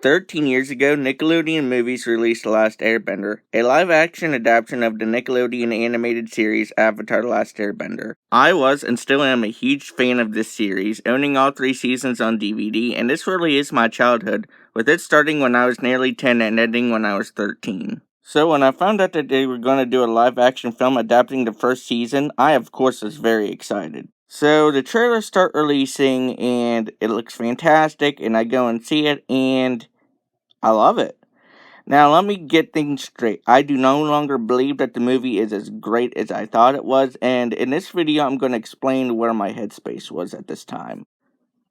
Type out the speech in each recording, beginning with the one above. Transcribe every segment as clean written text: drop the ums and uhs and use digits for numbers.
13 years ago, Nickelodeon Movies released Last Airbender, a live-action adaptation of the Nickelodeon animated series Avatar: Last Airbender. I was and still am a huge fan of this series, owning all 3 seasons on DVD, and this really is my childhood, with it starting when I was nearly 10 and ending when I was 13. So when I found out that they were going to do a live-action film adapting the first season, I of course was very excited. So the trailers start releasing and it looks fantastic, and I go and see it and I love it. Now let me get things straight. I do no longer believe that the movie is as great as I thought it was, and in this video I'm going to explain where my headspace was at this time.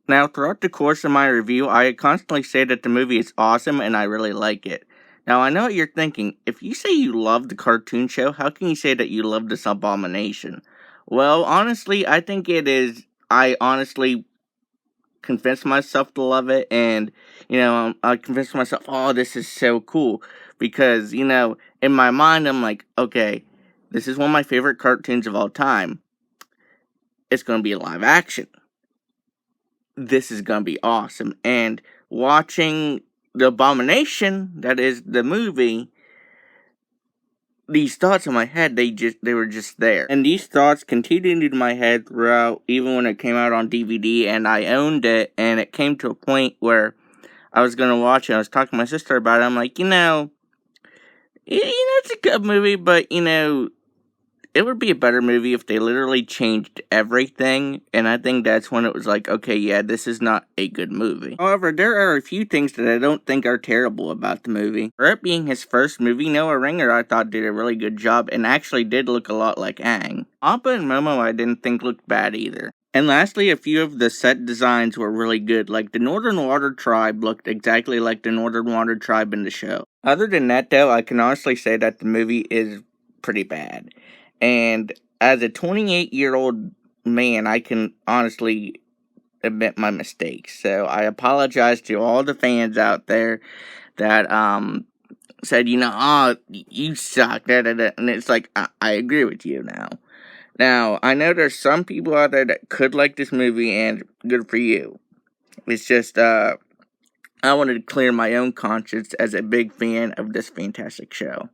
Now throughout the course of my review, I constantly say that the movie is awesome and I really like it. Now I know what you're thinking. If you say you love the cartoon show, how can you say that you love this abomination? Well, honestly, I think it is. I honestly convinced myself to love it, and I convinced myself, oh, this is so cool, because in my mind I'm like, okay, this is one of my favorite cartoons of all time. It's going to be a live action. This is going to be awesome. And watching the abomination that is the movie, these thoughts in my head, they were just there. And these thoughts continued in my head throughout, even when it came out on DVD, and I owned it, and it came to a point where I was going to watch it. I was talking to my sister about it. I'm like, it's a good movie, but, it would be a better movie if they literally changed everything, and I think that's when it was like, okay, yeah, this is not a good movie. However, there are a few things that I don't think are terrible about the movie. For it being his first movie, Noah Ringer, I thought did a really good job, and actually did look a lot like Aang. Appa and Momo I didn't think looked bad either. And lastly, a few of the set designs were really good, like the Northern Water Tribe looked exactly like the Northern Water Tribe in the show. Other than that, though, I can honestly say that the movie is pretty bad. And as a 28-year-old man, I can honestly admit my mistakes. So I apologize to all the fans out there that said, oh, you suck, da, da, da. And it's like, I agree with you now. Now, I know there's some people out there that could like this movie, and good for you. It's just, I wanted to clear my own conscience as a big fan of this fantastic show.